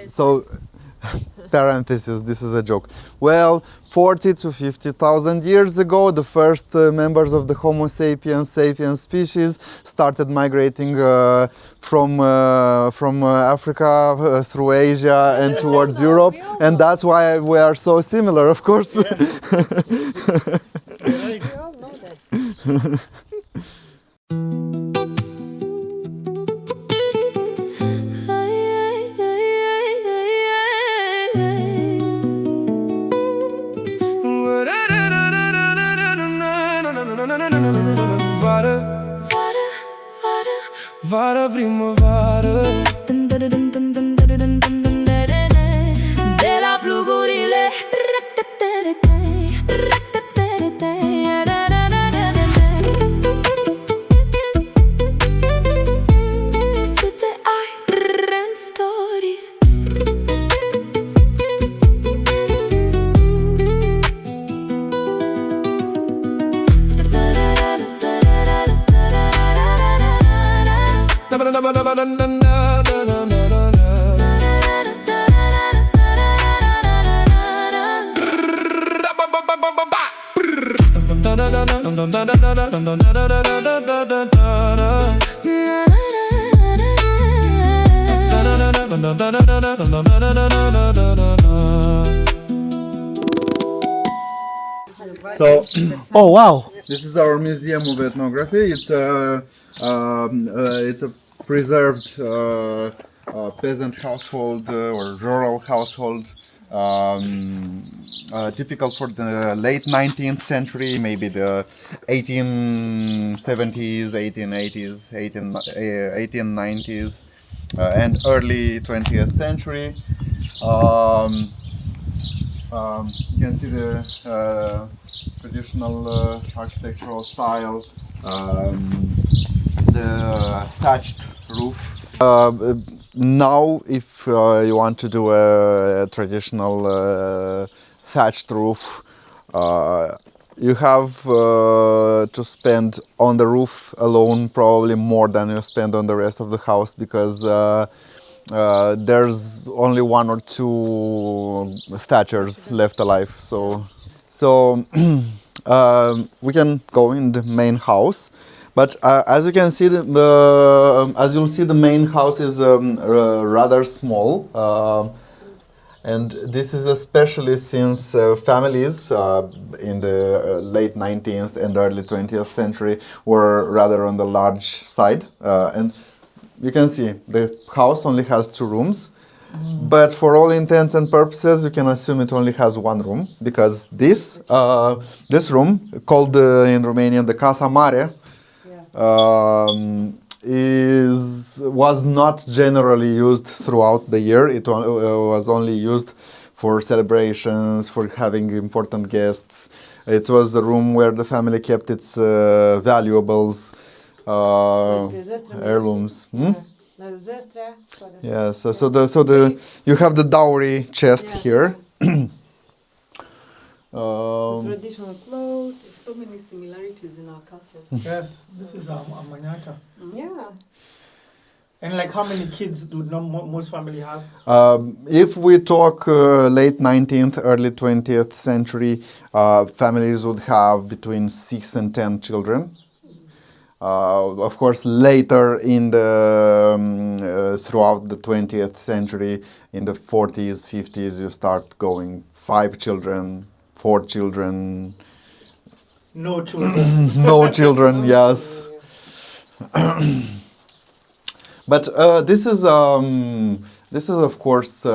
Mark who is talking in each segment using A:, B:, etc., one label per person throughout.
A: So, parenthesis, this is a joke. Well, 40 to 50,000 years ago, the first members of the Homo sapiens species started migrating from Africa through Asia and towards Europe, and that's why we are so similar, of course.
B: We all know that.
C: Vara, primăvară, de la plugurile sute iron stories.
A: So,
D: Oh wow!
A: this is our museum of ethnography. It's a preserved peasant household or rural household, typical for the late 19th century, maybe the 1870s, 1880s, 1890s, and early 20th century. You can see the traditional architectural style, the thatched roof. Now, if you want to do a traditional thatched roof, you have to spend on the roof alone probably more than you spend on the rest of the house, because there's only one or two thatchers left alive. So we can go in the main house, but as you can see, as you'll see, the main house is rather small, and this is especially since families in the late 19th and early 20th century were rather on the large side, and you can see the house only has 2 rooms, but for all intents and purposes, you can assume it only has 1 room, because this room, called in Romanian the Casa Mare, was not generally used throughout the year. It was only used for celebrations, for having important guests. It was the room where the family kept its valuables, heirlooms. Yes, so you have the dowry chest here.
B: Traditional clothes.
E: So many similarities in our cultures.
D: Yes, this is a manyatta.
B: Yeah.
D: And like, how many kids do most family have?
A: If we talk late 19th, early 20th century, families would have between 6 and 10 children. Of course, later in the throughout the 20th century, in the 40s, 50s, you start going 5 children, 4 children.
D: No children.
A: No children, yes. But this is of course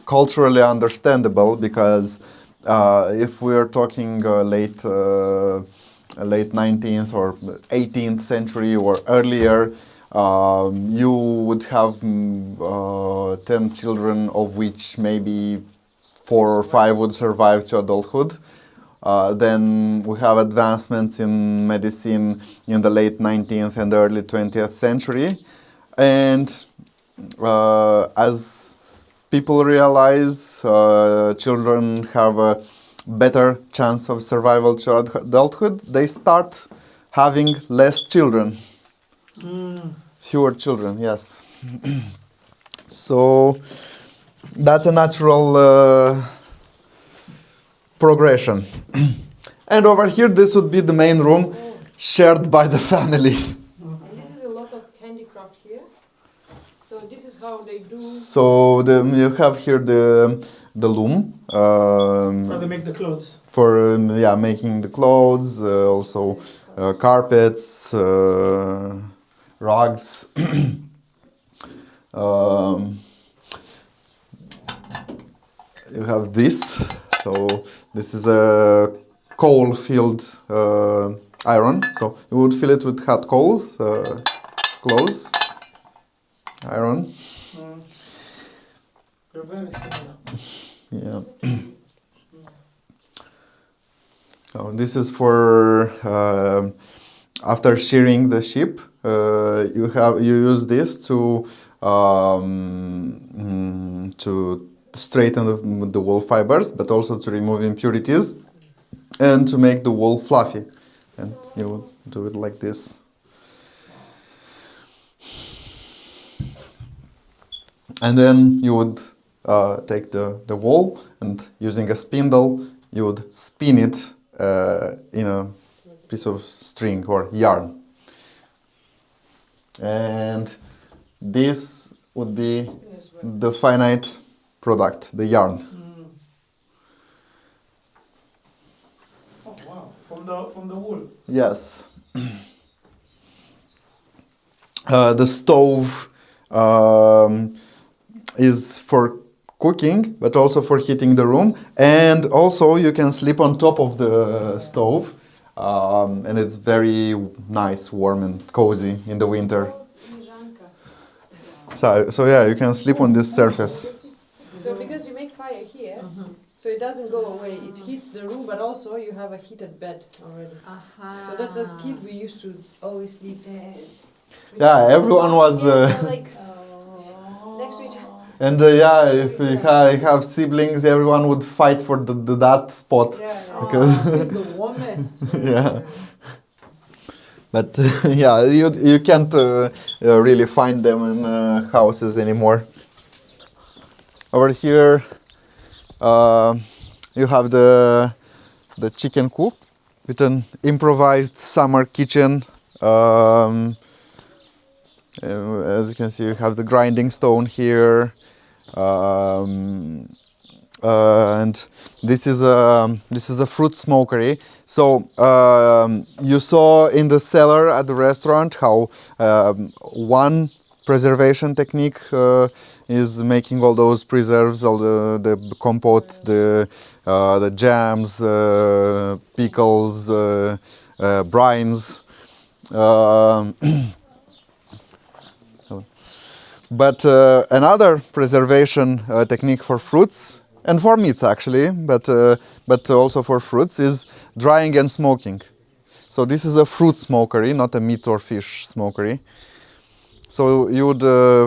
A: culturally understandable, because if we are talking late 19th or 18th century or earlier, you would have 10 children, of which maybe 4 or 5 would survive to adulthood. Then we have advancements in medicine in the late 19th and early 20th century. And as people realize children have a better chance of survival to adulthood, they start having less children. Fewer children, yes. So that's a natural progression. And over here, this would be the main room shared by the families.
B: And this is a lot of handicraft here. So this is how they do.
A: So you have here the loom.
D: So they make the clothes.
A: For yeah, making the clothes, also carpets, rugs. You have this. So this is a coal-filled iron. So you would fill it with hot coals, clothes, iron.
D: They're very similar.
A: Yeah. So this is for after shearing the sheep. You use this to straighten the wool fibers, but also to remove impurities and to make the wool fluffy. And you will do it like this. And then you would take the wool and using a spindle, you would spin it in a piece of string or yarn. And this would be the finite product, the yarn.
D: Oh wow! From the wool.
A: Yes. The stove is for cooking, but also for heating the room. And also you can sleep on top of the stove. And it's very nice, warm and cozy in the winter. So yeah, you can sleep on this surface.
B: So because you make fire here, so it doesn't go away. It heats the room, but also you have a heated bed already. So that's as kid we used to always sleep there.
A: Yeah, everyone was...
B: Like next to each other.
A: And yeah, if you have siblings, everyone would fight for that spot.
B: Yeah.
A: Because
E: It's the warmest.
A: yeah. But yeah, you can't really find them in houses anymore. Over here, you have the chicken coop with an improvised summer kitchen. As you can see, you have the grinding stone here, and this is a fruit smokery. So you saw in the cellar at the restaurant how one preservation technique is making all those preserves, all the compote, the jams, pickles, brines. But another preservation technique for fruits and for meats actually, but also for fruits is drying and smoking. So this is a fruit smokery, not a meat or fish smokery. So you would,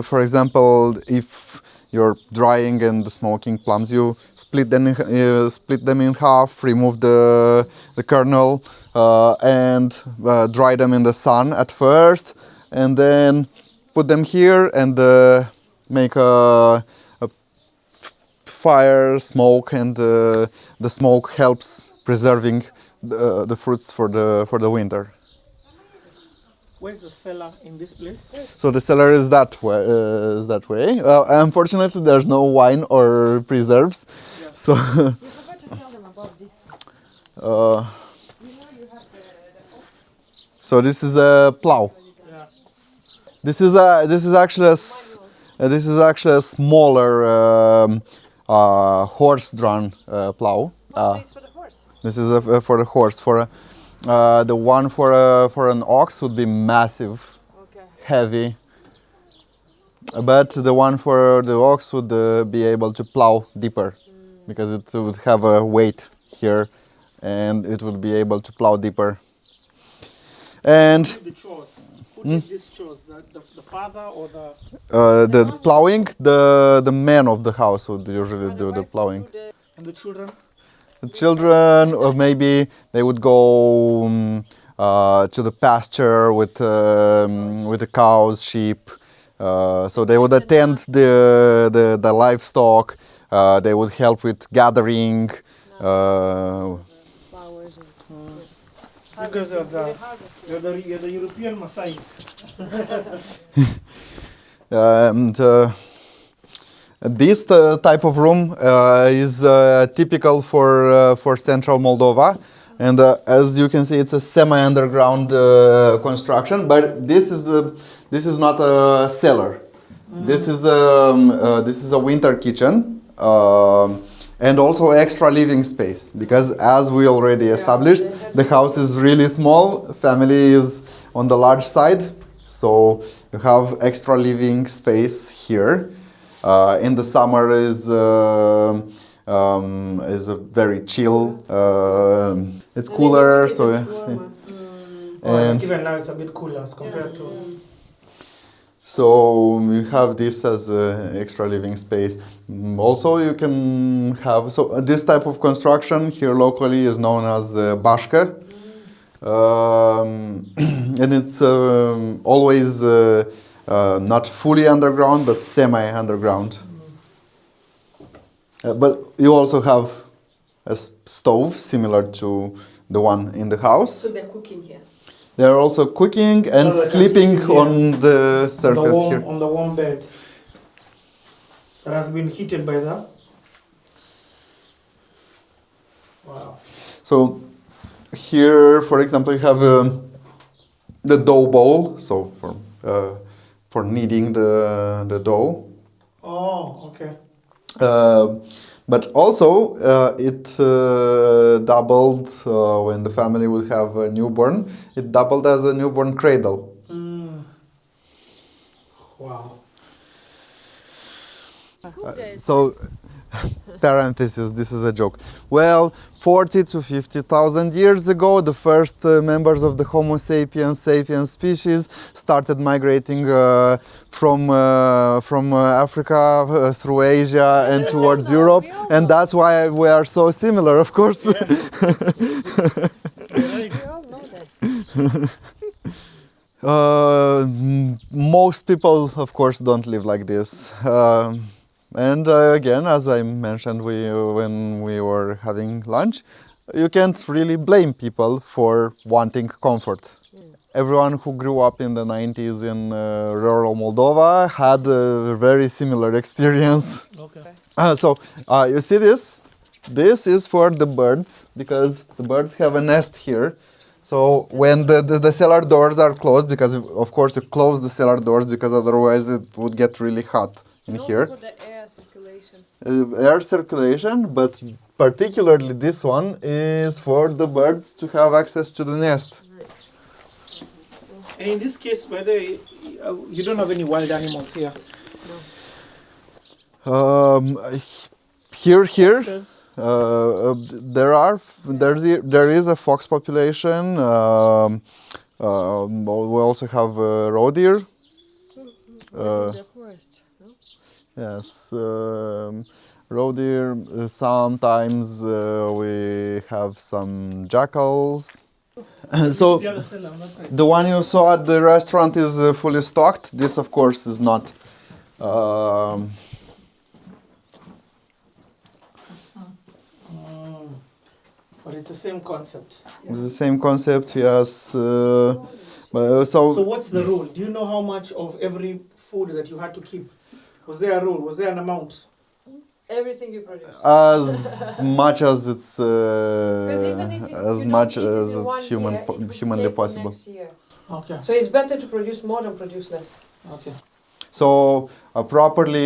A: for example, if you're drying and smoking plums, you split them in half, remove the kernel, and dry them in the sun at first, and then put them here and make a fire, smoke, and the smoke helps preserving the fruits for the winter.
D: Where's the cellar in this place?
A: So the cellar is that way. Unfortunately, there's no wine or preserves.
D: Yeah.
A: So.
B: You forgot to tell them about this. You have the
A: So this is a plow.
D: Yeah.
A: This is actually a smaller horse-drawn plow.
B: so it's for the horse.
A: This is for the horse. The one for an ox would be massive,
B: Okay.
A: heavy. But the one for the ox would be able to plow deeper, because it would have a weight here, and it would be able to plow deeper. And
D: The chores. Who did these chores? The father or the...
A: the plowing, the man of the house would usually do the plowing.
D: And the children?
A: The children, or maybe they would go to the pasture with the cows, sheep, So they would attend the livestock. They would help with gathering.
B: Flowers and
D: Because you're the European Maasais.
A: And this type of room is typical for central Moldova, and as you can see, it's a semi-underground construction. But this is not a cellar. This is a winter kitchen. And also extra living space, because as we already established, the house is really small, family is on the large side, so you have extra living space here. In the summer is a very chill, it's cooler, so
D: And even now it's a bit cooler as compared to...
A: so you have this as extra living space. Also, you can have this type of construction here locally is known as bashka, and it's always not fully underground but semi-underground. But you also have a stove similar to the one in the house.
E: So they're cooking here.
A: They are also cooking and sleeping on the surface here.
D: On the warm bed that has been heated by the... Wow.
A: So here, for example, you have the dough bowl, so for kneading the dough.
D: Oh, okay.
A: But also, it doubled when the family would have a newborn. It doubled as a newborn cradle.
D: Wow.
A: So, parenthesis, this is a joke. Well, 40 to 50,000 years ago, the first members of the Homo sapiens species started migrating from Africa through Asia and towards Europe, and that's why we are so similar, of course.
B: we all know that.
A: Most people, of course, don't live like this. And again, as I mentioned when we were having lunch, you can't really blame people for wanting comfort. Everyone who grew up in the 90s in rural Moldova had a very similar experience.
D: Okay.
A: So you see this? This is for the birds, because the birds have a nest here. So when the cellar doors are closed, because of course you close the cellar doors because otherwise it would get really hot in here.
B: For the air circulation.
A: Air circulation, but particularly this one is for the birds to have access to the nest.
D: And in this case, by the way, you don't have any wild animals here.
A: Here,
D: Foxes?
A: there is a fox population. We also have roe deer.
B: The forest, no?
A: Yes, roe deer. Sometimes we have some jackals. So
D: The other cellar on that side.
A: the one you saw at the restaurant is fully stocked. This, of course, is not.
D: But it's the same concept.
A: It's the same concept, yes. So
D: So what's the rule? Do you know how much of every food that you had to keep? Was there a rule? Was there an amount?
B: Everything you produce.
A: as much as it's
B: Because even if
A: as
B: you
A: much
B: don't eat it
A: as
B: in
A: it's
B: 1 year, it will
A: humanly
B: stay for
A: possible.
B: next year.
D: Okay.
B: So it's better to produce more than produce less.
D: Okay.
A: So a properly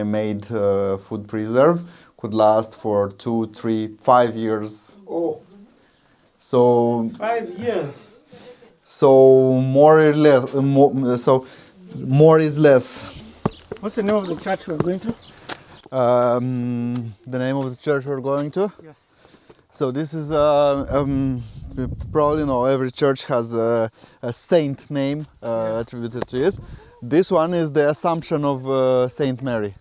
A: made food preserve could last for 2, 3, 5 years.
D: Oh,
A: So
D: 5 years.
A: more or less. More is less.
D: What's the name of the church we're going to?
A: The name of the church we're going to.
D: Yes.
A: So this is you probably know every church has a saint name attributed to it. This one is the Assumption of Saint Mary.